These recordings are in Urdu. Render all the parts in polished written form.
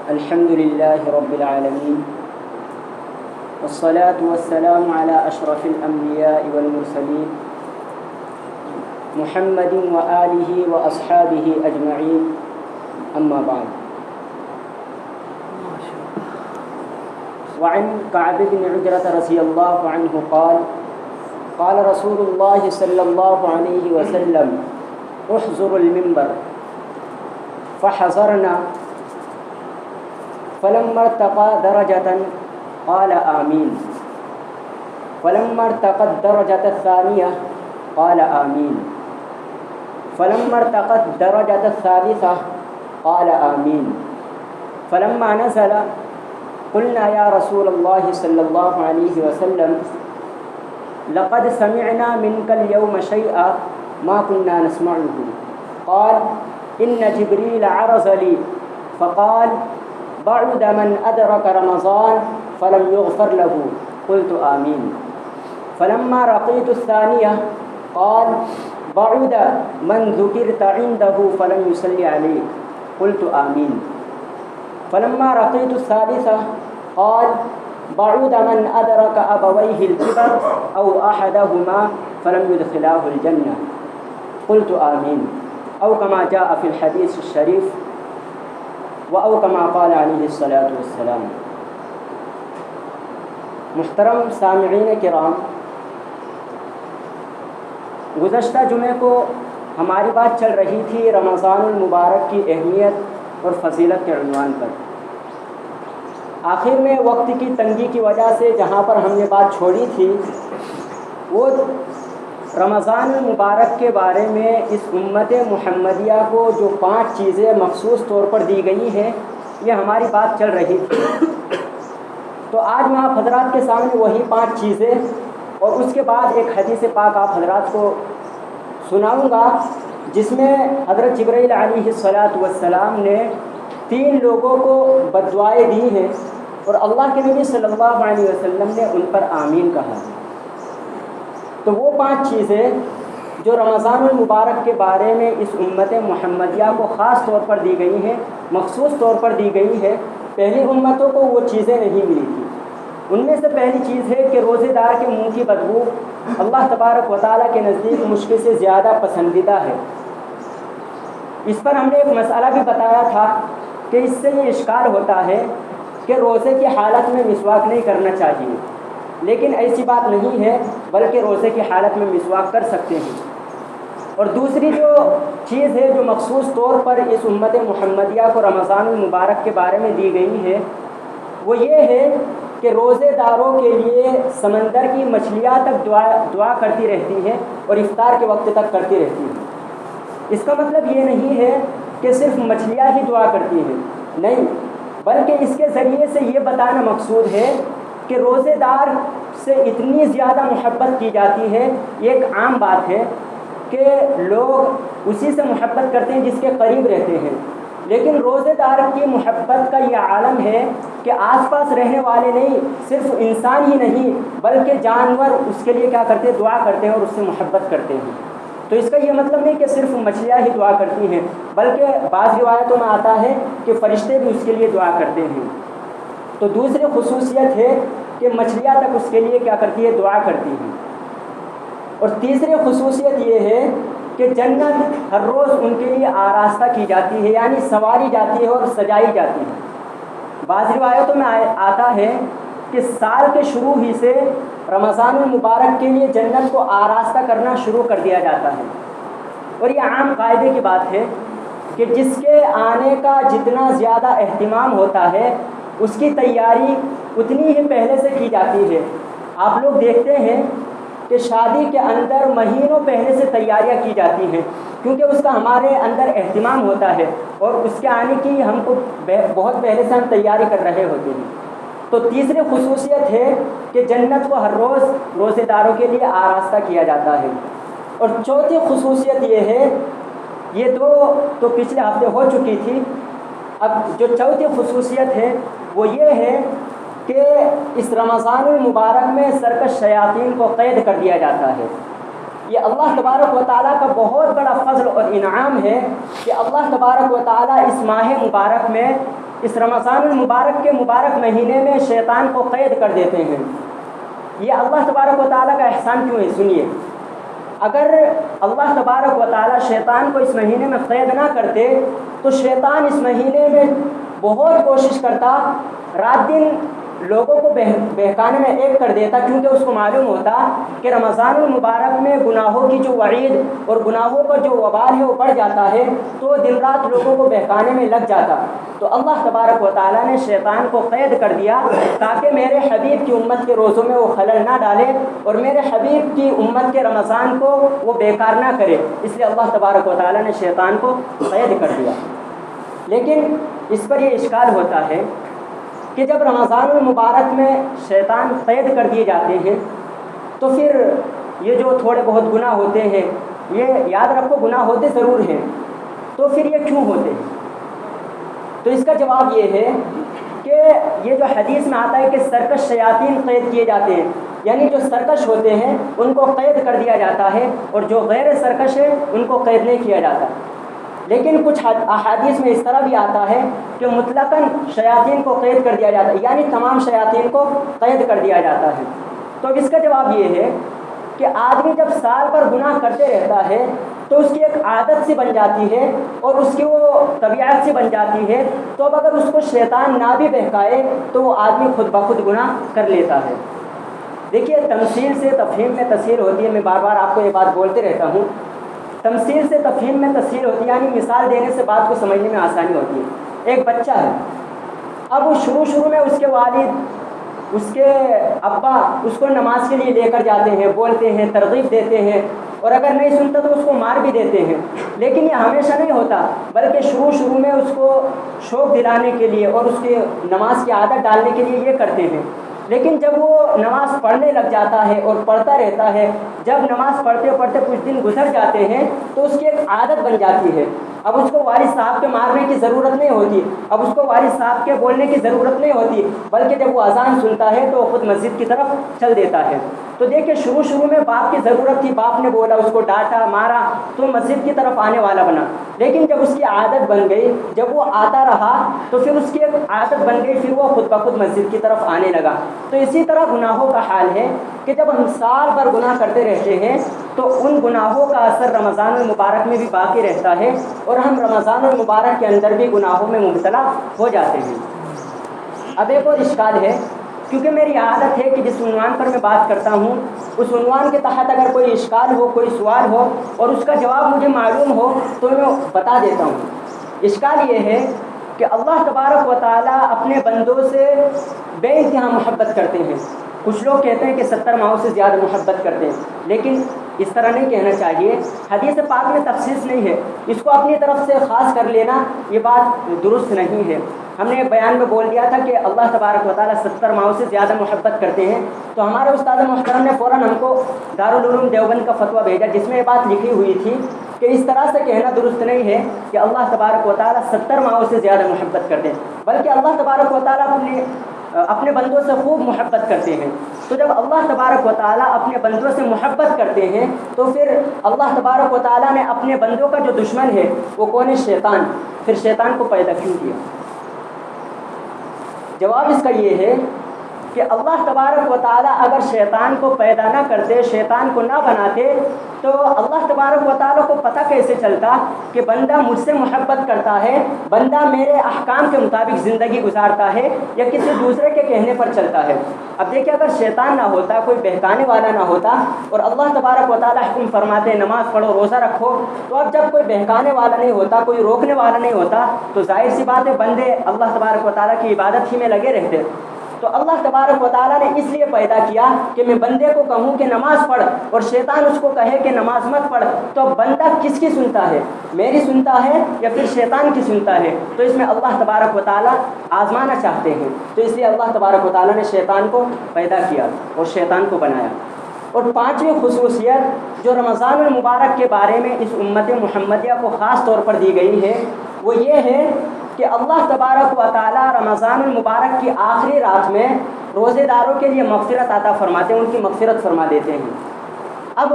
الحمد لله رب العالمين والصلاة والسلام على أشرف الأنبياء والمرسلين محمد وآله وأصحابه أجمعين أما بعد. وعن كعب بن عجرة رضي الله عنه قال قال رسول الله صلى الله عليه وسلم احذروا المنبر فحذرنا فلما ارتقى درجة قال آمين فلما ارتقى الدرجة الثانية قال آمين فلما ارتقى الدرجة الثالثة قال آمين فلما نزل قلنا يا رسول الله صلى الله عليه وسلم لقد سمعنا منك اليوم شيئا ما كنا نسمعه. قال إن جبريل عرض لي فقال بعد من أدرك رمضان فلم يغفر له. قلت آمين. فلما رقيت الثانية قال بعد من ذكرت عنده فلم يصلي عليه. قلت آمين. فلما رقيت الثالثة قال بعد من أدرك أبويه الكبر أو أحدهما فلم يدخلاه الجنة. قلت آمين. أو كما جاء في الحديث الشريف أو كما قال عليه الصلاة والسلام. محترم سامعین کرام، گزشتہ جمعے کو ہماری بات چل رہی تھی رمضان المبارک کی اہمیت اور فضیلت کے عنوان پر. آخر میں وقت کی تنگی کی وجہ سے جہاں پر ہم نے بات چھوڑی تھی وہ رمضان المبارک کے بارے میں اس امت محمدیہ کو جو 5 چیزیں مخصوص طور پر دی گئی ہیں یہ ہماری بات چل رہی تھی. تو آج میں آپ حضرات کے سامنے وہی 5 چیزیں اور اس کے بعد ایک حدیث پاک آپ حضرات کو سناؤں گا جس میں حضرت جبرائیل علیہ السلام نے 3 لوگوں کو بددعائیں دی ہیں اور اللہ کے نبی صلی اللہ علیہ وسلم نے ان پر آمین کہا. تو وہ 5 چیزیں جو رمضان المبارک کے بارے میں اس امت محمدیہ کو خاص طور پر دی گئی ہیں، مخصوص طور پر دی گئی ہے، پہلی امتوں کو وہ چیزیں نہیں ملی تھیں. ان میں سے پہلی چیز ہے کہ روزے دار کے منہ کی بدبو اللہ تبارک و تعالیٰ کے نزدیک مشکل سے زیادہ پسندیدہ ہے. اس پر ہم نے ایک مسئلہ بھی بتایا تھا کہ اس سے یہ اشکال ہوتا ہے کہ روزے کی حالت میں مسواک نہیں کرنا چاہیے، لیکن ایسی بات نہیں ہے بلکہ روزے کی حالت میں مسواک کر سکتے ہیں. اور دوسری جو چیز ہے جو مخصوص طور پر اس امت محمدیہ کو رمضان المبارک کے بارے میں دی گئی ہے وہ یہ ہے کہ روزے داروں کے لیے سمندر کی مچھلیاں تک دعا کرتی رہتی ہیں اور افطار کے وقت تک کرتی رہتی ہیں. اس کا مطلب یہ نہیں ہے کہ صرف مچھلیاں ہی دعا کرتی ہیں، نہیں، بلکہ اس کے ذریعے سے یہ بتانا مقصود ہے کہ روزے دار سے اتنی زیادہ محبت کی جاتی ہے. یہ ایک عام بات ہے کہ لوگ اسی سے محبت کرتے ہیں جس کے قریب رہتے ہیں، لیکن روزے دار کی محبت کا یہ عالم ہے کہ آس پاس رہنے والے نہیں، صرف انسان ہی نہیں بلکہ جانور اس کے لیے کیا کرتے ہیں، دعا کرتے ہیں اور اس سے محبت کرتے ہیں. تو اس کا یہ مطلب نہیں کہ صرف مچھلیاں ہی دعا کرتی ہیں، بلکہ بعض روایتوں میں آتا ہے کہ فرشتے بھی اس کے لیے دعا کرتے ہیں. تو دوسری خصوصیت ہے کہ مچھلیاں تک اس کے لیے کیا کرتی ہے، دعا کرتی ہیں. اور تیسری خصوصیت یہ ہے کہ جنت ہر روز ان کے لیے آراستہ کی جاتی ہے، یعنی سنواری جاتی ہے اور سجائی جاتی ہے. بعض روایتوں میں آتا ہے کہ سال کے شروع ہی سے رمضان المبارک کے لیے جنت کو آراستہ کرنا شروع کر دیا جاتا ہے. اور یہ عام قاعدے کی بات ہے کہ جس کے آنے کا جتنا زیادہ اہتمام ہوتا ہے اس کی تیاری اتنی ہی پہلے سے کی جاتی ہے. آپ لوگ دیکھتے ہیں کہ شادی کے اندر مہینوں پہلے سے تیاریاں کی جاتی ہیں کیونکہ اس کا ہمارے اندر اہتمام ہوتا ہے اور اس کے آنے کی ہم کو بہت پہلے سے ہم تیاری کر رہے ہوتے ہیں. تو تیسری خصوصیت ہے کہ جنت کو ہر روز روزے داروں کے لیے آراستہ کیا جاتا ہے. اور چوتھی خصوصیت یہ ہے، یہ 2 تو پچھلے ہفتے ہو چکی تھی، اب جو چوتھی خصوصیت ہے وہ یہ ہے کہ اس رمضان المبارک میں سرکش شیاطین کو قید کر دیا جاتا ہے. یہ اللہ تبارک و تعالیٰ کا بہت بڑا فضل اور انعام ہے کہ اللہ تبارک و تعالیٰ اس ماہ مبارک میں اس رمضان المبارک کے مبارک مہینے میں شیطان کو قید کر دیتے ہیں۔ یہ اللہ تبارک و تعالیٰ کا احسان کیوں ہے؟ سنیے، اگر اللہ تبارک و تعالیٰ شیطان کو اس مہینے میں قید نہ کرتے تو شیطان اس مہینے میں بہت کوشش کرتا، رات دن لوگوں کو بہکانے میں ایک کر دیتا، کیونکہ اس کو معلوم ہوتا کہ رمضان المبارک میں گناہوں کی جو وعید اور گناہوں کا جو وبال ہے وہ بڑھ جاتا ہے، تو دن رات لوگوں کو بہکانے میں لگ جاتا۔ تو اللہ تبارک و تعالیٰ نے شیطان کو قید کر دیا تاکہ میرے حبیب کی امت کے روزوں میں وہ خلل نہ ڈالے اور میرے حبیب کی امت کے رمضان کو وہ بیکار نہ کرے، اس لیے اللہ تبارک و تعالیٰ نے شیطان کو قید کر دیا۔ لیکن اس پر یہ اشکال ہوتا ہے کہ جب رمضان المبارک میں شیطان قید کر دیے جاتے ہیں تو پھر یہ جو تھوڑے بہت گناہ ہوتے ہیں، یہ یاد رکھو گناہ ہوتے ضرور ہیں، تو پھر یہ کیوں ہوتے ہیں؟ تو اس کا جواب یہ ہے کہ یہ جو حدیث میں آتا ہے کہ سرکش شیاطین قید کیے جاتے ہیں، یعنی جو سرکش ہوتے ہیں ان کو قید کر دیا جاتا ہے اور جو غیر سرکش ہے ان کو قید نہیں کیا جاتا۔ لیکن کچھ احادیث میں اس طرح بھی آتا ہے کہ مطلقاً شیاطین کو قید کر دیا جاتا ہے، یعنی تمام شیاطین کو قید کر دیا جاتا ہے۔ تو اب اس کا جواب یہ ہے کہ آدمی جب سال پر گناہ کرتے رہتا ہے تو اس کی ایک عادت سی بن جاتی ہے اور اس کی وہ طبیعت سی بن جاتی ہے، تو اب اگر اس کو شیطان نہ بھی بہکائے تو وہ آدمی خود بخود گناہ کر لیتا ہے۔ دیکھیے، تمثیل سے تفہیم میں تسہیل ہوتی ہے، میں بار بار آپ کو یہ بات بولتے رہتا ہوں، تمثیل سے تفہیم میں تسہیل ہوتی ہے، یعنی مثال دینے سے بات کو سمجھنے میں آسانی ہوتی ہے۔ ایک بچہ ہے، اب وہ شروع میں اس کے والد، اس کے ابا اس کو نماز کے لیے لے کر جاتے ہیں، بولتے ہیں، ترغیب دیتے ہیں، اور اگر نہیں سنتا تو اس کو مار بھی دیتے ہیں۔ لیکن یہ ہمیشہ نہیں ہوتا، بلکہ شروع میں اس کو شوق دلانے کے لیے اور اس کے نماز کی عادت ڈالنے کے لیے یہ کرتے ہیں۔ لیکن جب وہ نماز پڑھنے لگ جاتا ہے اور پڑھتا رہتا ہے، جب نماز پڑھتے پڑھتے کچھ دن گزر جاتے ہیں تو اس کی ایک عادت بن جاتی ہے۔ اب اس کو والد صاحب کے مارنے کی ضرورت نہیں ہوتی، اب اس کو والد صاحب کے بولنے کی ضرورت نہیں ہوتی، بلکہ جب وہ اذان سنتا ہے تو وہ خود مسجد کی طرف چل دیتا ہے۔ تو دیکھیں، شروع میں باپ کی ضرورت تھی، باپ نے بولا، اس کو ڈانٹا، مارا تو مسجد کی طرف آنے والا بنا۔ لیکن جب اس کی عادت بن گئی، جب وہ آتا رہا تو پھر اس کی ایک عادت بن گئی، پھر وہ خود بخود مسجد کی طرف آنے لگا۔ تو اسی طرح گناہوں کا حال ہے کہ جب ہم سال بھر گناہ کرتے رہتے ہیں تو ان گناہوں کا اثر رمضان المبارک میں بھی باقی رہتا ہے اور ہم رمضان المبارک کے اندر بھی گناہوں میں مبتلا ہو جاتے ہیں۔ اب ایک اور اشکال ہے، کیونکہ میری عادت ہے کہ جس عنوان پر میں بات کرتا ہوں اس عنوان کے تحت اگر کوئی اشکال ہو، کوئی سوال ہو اور اس کا جواب مجھے معلوم ہو تو میں بتا دیتا ہوں۔ اشکال یہ ہے کہ اللہ تبارک و تعالیٰ اپنے بندوں سے بے انتہا محبت کرتے ہیں۔ کچھ لوگ کہتے ہیں کہ 70 ماہوں سے زیادہ محبت کرتے ہیں، لیکن اس طرح نہیں کہنا چاہیے۔ حدیث پاک میں تخصیص نہیں ہے، اس کو اپنی طرف سے خاص کر لینا یہ بات درست نہیں ہے۔ ہم نے ایک بیان میں بول دیا تھا کہ اللہ تبارک و تعالیٰ 70 ماہوں سے زیادہ محبت کرتے ہیں، تو ہمارے استاد محترم نے فوراً ہم کو دارالعلوم دیوبند کا فتویٰ بھیجا جس میں یہ بات لکھی ہوئی تھی کہ اس طرح سے کہنا درست نہیں ہے کہ اللہ تبارک و تعالیٰ 70 ماہوں سے زیادہ محبت کرتے ہیں، بلکہ اللہ تبارک و تعالیٰ اپنے بندوں سے خوب محبت کرتے ہیں۔ تو جب اللہ تبارک و تعالیٰ اپنے بندوں سے محبت کرتے ہیں تو پھر اللہ تبارک و تعالیٰ نے اپنے بندوں کا جو دشمن ہے وہ کون ہے؟ شیطان۔ پھر شیطان کو پیدا کیوں کیا؟ جواب اس کا یہ ہے کہ اللہ تبارک و تعالیٰ اگر شیطان کو پیدا نہ کرتے، شیطان کو نہ بناتے، تو اللہ تبارک و تعالیٰ کو پتہ کیسے چلتا کہ بندہ مجھ سے محبت کرتا ہے، بندہ میرے احکام کے مطابق زندگی گزارتا ہے یا کسی دوسرے کے کہنے پر چلتا ہے؟ اب دیکھیں، اگر شیطان نہ ہوتا، کوئی بہکانے والا نہ ہوتا اور اللہ تبارک و تعالیٰ حکم فرماتے نماز پڑھو، روزہ رکھو، تو اب جب کوئی بہکانے والا نہیں ہوتا، کوئی روکنے والا نہیں ہوتا، تو ظاہر سی بات ہے بندے اللہ تبارک و تعالیٰ کی عبادت ہی میں لگے رہتے۔ تو اللہ تبارک و تعالیٰ نے اس لیے پیدا کیا کہ میں بندے کو کہوں کہ نماز پڑھ اور شیطان اس کو کہے کہ نماز مت پڑھ، تو بندہ کس کی سنتا ہے؟ میری سنتا ہے یا پھر شیطان کی سنتا ہے؟ تو اس میں اللہ تبارک و تعالیٰ آزمانا چاہتے ہیں، تو اس لیے اللہ تبارک و تعالیٰ نے شیطان کو پیدا کیا اور شیطان کو بنایا۔ اور پانچویں خصوصیت جو رمضان المبارک کے بارے میں اس امت محمدیہ کو خاص طور پر دی گئی ہے وہ یہ ہے کہ اللہ تبارک و تعالیٰ رمضان المبارک کی آخری رات میں روزے داروں کے لیے مغفرت عطا فرماتے ہیں، ان کی مغفرت فرما دیتے ہیں۔ اب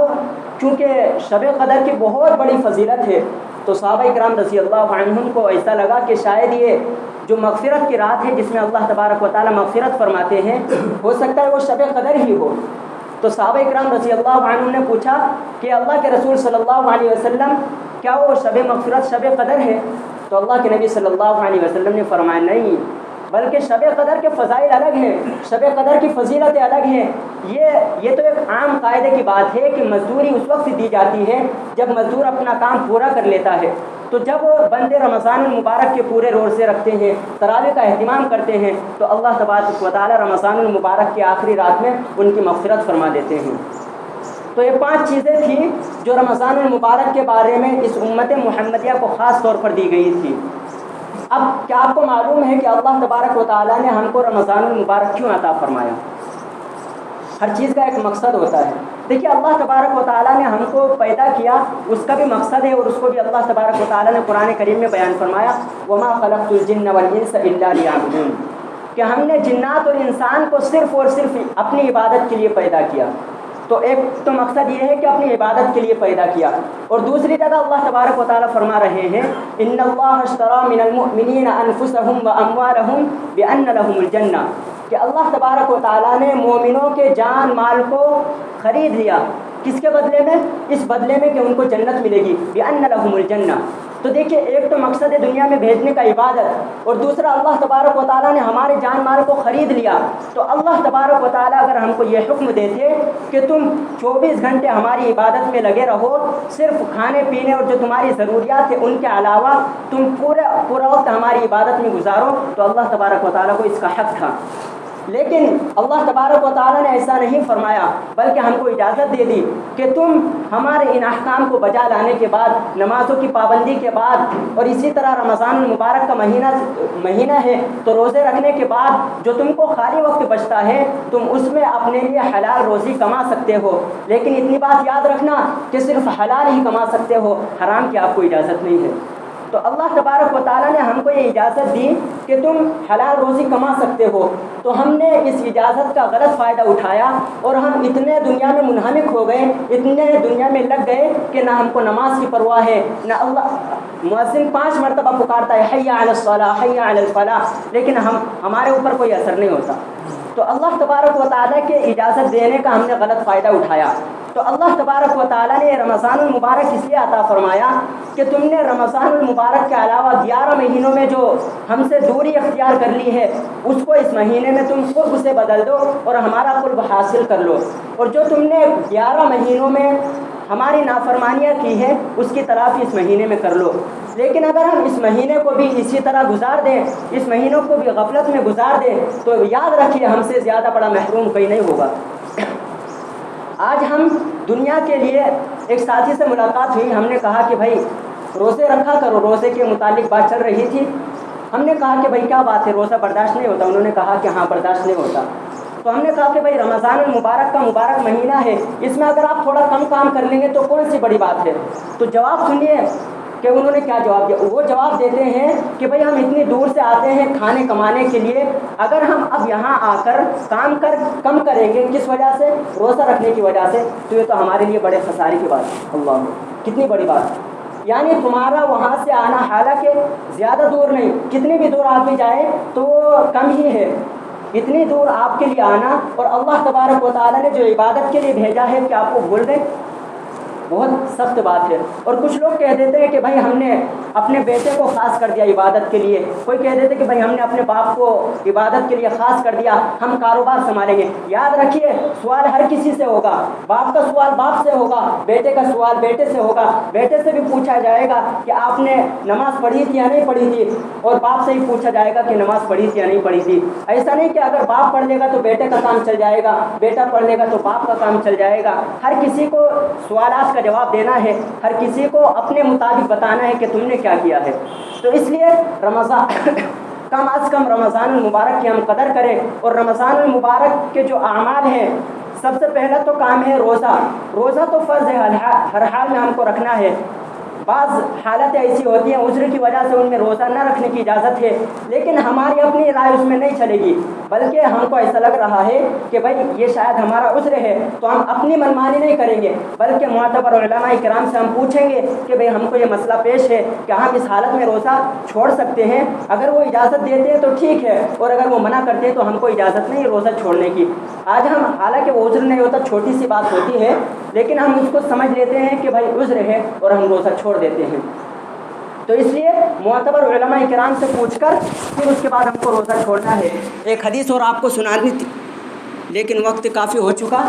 چونکہ شب قدر کی بہت بڑی فضیلت ہے تو صحابہ کرام رضی اللہ عنہم کو ایسا لگا کہ شاید یہ جو مغفرت کی رات ہے جس میں اللہ تبارک و تعالیٰ مغفرت فرماتے ہیں، ہو سکتا ہے وہ شب قدر ہی ہو۔ تو صحابہ اکرام رضی اللہ عنہم نے پوچھا کہ اللہ کے رسول صلی اللہ علیہ وسلم کیا وہ شب مغفرت شب قدر ہے؟ تو اللہ کے نبی صلی اللہ علیہ وسلم نے فرمایا نہیں، بلکہ شب قدر کے فضائل الگ ہیں، شب قدر کی فضیلتیں الگ ہیں۔ یہ تو ایک عام قاعدے کی بات ہے کہ مزدوری اس وقت دی جاتی ہے جب مزدور اپنا کام پورا کر لیتا ہے۔ تو جب بندے رمضان المبارک کے پورے روزے رکھتے ہیں، تراویح کا اہتمام کرتے ہیں، تو اللہ تبارک و تعالیٰ رمضان المبارک کی آخری رات میں ان کی مغفرت فرما دیتے ہیں۔ تو یہ 5 چیزیں تھیں جو رمضان المبارک کے بارے میں اس امت محمدیہ کو خاص طور پر دی گئی تھی۔ اب کیا آپ کو معلوم ہے کہ اللہ تبارک و تعالیٰ نے ہم کو رمضان المبارک کیوں عطا فرمایا؟ ہر چیز کا ایک مقصد ہوتا ہے۔ دیکھیے اللہ تبارک و تعالیٰ نے ہم کو پیدا کیا، اس کا بھی مقصد ہے، اور اس کو بھی اللہ تبارک و تعالیٰ نے قرآن کریم میں بیان فرمایا وما خلقت الجن والانس الا لیعبدون، کہ ہم نے جنات اور انسان کو صرف اور صرف اپنی عبادت کے لیے پیدا کیا۔ تو ایک تو مقصد یہ ہے کہ اپنی عبادت کے لیے پیدا کیا، اور دوسری جگہ اللہ تبارک و تعالیٰ فرما رہے ہیں ان اللہ اشترى من المؤمنین انفسهم واموالهم بان لهم الجنہ، کہ اللہ تبارک و تعالیٰ نے مومنوں کے جان مال کو خرید لیا، کس کے بدلے میں؟ اس بدلے میں کہ ان کو جنت ملے گی، بان لهم الجنہ۔ تو دیکھیے ایک تو مقصد ہے دنیا میں بھیجنے کا عبادت، اور دوسرا اللہ تبارک و تعالیٰ نے ہمارے جان مال کو خرید لیا۔ تو اللہ تبارک و تعالیٰ اگر ہم کو یہ حکم دیتے کہ تم 24 گھنٹے ہماری عبادت میں لگے رہو، صرف کھانے پینے اور جو تمہاری ضروریات ہے ان کے علاوہ تم پورا وقت ہماری عبادت میں گزارو، تو اللہ تبارک و تعالیٰ کو اس کا حق تھا۔ لیکن اللہ تبارک و تعالیٰ نے ایسا نہیں فرمایا، بلکہ ہم کو اجازت دے دی کہ تم ہمارے ان احکام کو بجا لانے کے بعد، نمازوں کی پابندی کے بعد، اور اسی طرح رمضان المبارک کا مہینہ ہے تو روزے رکھنے کے بعد جو تم کو خالی وقت بچتا ہے تم اس میں اپنے لیے حلال روزی کما سکتے ہو، لیکن اتنی بات یاد رکھنا کہ صرف حلال ہی کما سکتے ہو، حرام کی آپ کو اجازت نہیں ہے۔ تو اللہ تبارک و تعالیٰ نے ہم کو یہ اجازت دی کہ تم حلال روزی کما سکتے ہو، تو ہم نے اس اجازت کا غلط فائدہ اٹھایا، اور ہم اتنے دنیا میں منہمک ہو گئے، اتنے دنیا میں لگ گئے کہ نہ ہم کو نماز کی پرواہ ہے، نہ اللہ مؤذن 5 مرتبہ پکارتا ہے حی علی الصلاۃ حی علی الفلاح، لیکن ہمارے اوپر کوئی اثر نہیں ہوتا۔ تو اللہ تبارک و تعالیٰ کے اجازت دینے کا ہم نے غلط فائدہ اٹھایا۔ تو اللہ تبارک و تعالیٰ نے رمضان المبارک اس لیے عطا فرمایا کہ تم نے رمضان المبارک کے علاوہ 11 مہینوں میں جو ہم سے دوری اختیار کر لی ہے، اس کو اس مہینے میں تم قرب سے بدل دو اور ہمارا قرب حاصل کر لو، اور جو تم نے 11 مہینوں میں ہماری نافرمانیاں کی ہے اس کی تلافی اس مہینے میں کر لو۔ لیکن اگر ہم اس مہینے کو بھی اسی طرح گزار دیں، اس مہینوں کو بھی غفلت میں گزار دیں، تو یاد رکھیے ہم سے زیادہ بڑا محروم کوئی نہیں ہوگا۔ آج ہم دنیا کے لیے ایک ساتھی سے ملاقات ہوئی، ہم نے کہا کہ بھائی روزے رکھا کرو، روزے کے متعلق بات چل رہی تھی۔ ہم نے کہا کہ بھائی کیا بات ہے، روزہ برداشت نہیں ہوتا؟ انہوں نے کہا کہ ہاں برداشت نہیں ہوتا۔ تو ہم نے کہا کہ بھائی رمضان المبارک کا مبارک مہینہ ہے، اس میں اگر آپ تھوڑا کم کام کر لیں گے تو کون سی بڑی بات ہے؟ تو جواب سنیے کہ انہوں نے کیا جواب دیا۔ وہ جواب دیتے ہیں کہ بھئی ہم اتنی دور سے آتے ہیں کھانے کمانے کے لیے، اگر ہم اب یہاں آ کر کم کریں گے کس وجہ سے؟ روزہ رکھنے کی وجہ سے، تو یہ تو ہمارے لیے بڑے خسارے کی بات ہے۔ اللہ کتنی بڑی بات، یعنی تمہارا وہاں سے آنا حالانکہ زیادہ دور نہیں، کتنی بھی دور آدمی جائے تو وہ کم ہی ہے، اتنی دور آپ کے لیے آنا، اور اللہ تبارک و تعالیٰ نے جو عبادت کے لیے بھیجا ہے کہ آپ کو بھول گئے، بہت سخت بات ہے۔ اور کچھ لوگ کہہ دیتے ہیں کہ بھائی ہم نے اپنے بیٹے کو خاص کر دیا عبادت کے لیے، کوئی کہہ دیتے کہ بھائی ہم نے اپنے باپ کو عبادت کے لیے خاص کر دیا، ہم کاروبار سنبھالیں گے۔ یاد رکھیے سوال ہر کسی سے ہوگا، باپ کا سوال باپ سے ہوگا، بیٹے کا سوال بیٹے سے ہوگا، بیٹے سے بھی پوچھا جائے گا کہ آپ نے نماز پڑھی تھی یا نہیں پڑھی تھی، اور باپ سے بھی پوچھا جائے گا کہ نماز پڑھی تھی یا نہیں پڑھی تھی۔ ایسا نہیں کہ اگر باپ پڑھ لے گا تو بیٹے کا کام چل جائے گا، بیٹا پڑھ لے گا تو باپ کا کام چل جائے گا۔ ہر کسی کو سوالات کا جواب دینا ہے، ہر کسی کو اپنے مطابق بتانا ہے کہ تم نے کیا کیا ہے۔ تو اس لیے رمضان کم از کم رمضان المبارک کی ہم قدر کریں، اور رمضان المبارک کے جو اعمال ہیں، سب سے پہلا تو کام ہے روزہ۔ روزہ تو فرض ہے، ہر حال میں ہم کو رکھنا ہے۔ بعض حالتیں ایسی ہوتی ہیں عذر کی وجہ سے ان میں روزہ نہ رکھنے کی اجازت ہے، لیکن ہماری اپنی رائے اس میں نہیں چلے گی، بلکہ ہم کو ایسا لگ رہا ہے کہ بھائی یہ شاید ہمارا عذر ہے، تو ہم اپنی منمانی نہیں کریں گے، بلکہ معتبر علماء کرام سے ہم پوچھیں گے کہ بھائی ہم کو یہ مسئلہ پیش ہے کہ ہم اس حالت میں روزہ چھوڑ سکتے ہیں؟ اگر وہ اجازت دیتے ہیں تو ٹھیک ہے، اور اگر وہ منع کرتے ہیں تو ہم کو اجازت نہیں روزہ چھوڑنے کی۔ آج ہم حالانکہ وہ عذر نہیں ہوتا، چھوٹی سی بات ہوتی ہے، لیکن ہم اس کو سمجھ لیتے ہیں کہ بھائی عذر ہے اور ہم روزہ چھوڑ دیتے ہیں۔ تو اس لیے معتبر علماء کرام سے پوچھ کر پھر اس کے بعد ہم کو روزہ چھوڑنا ہے۔ ایک حدیث اور آپ کو سنانی تھی لیکن وقت کافی ہو چکا،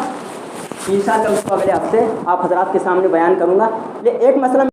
انشاءاللہ اس کو اگلے ہفتے آپ حضرات کے سامنے بیان کروں گا۔ ایک مسئلہ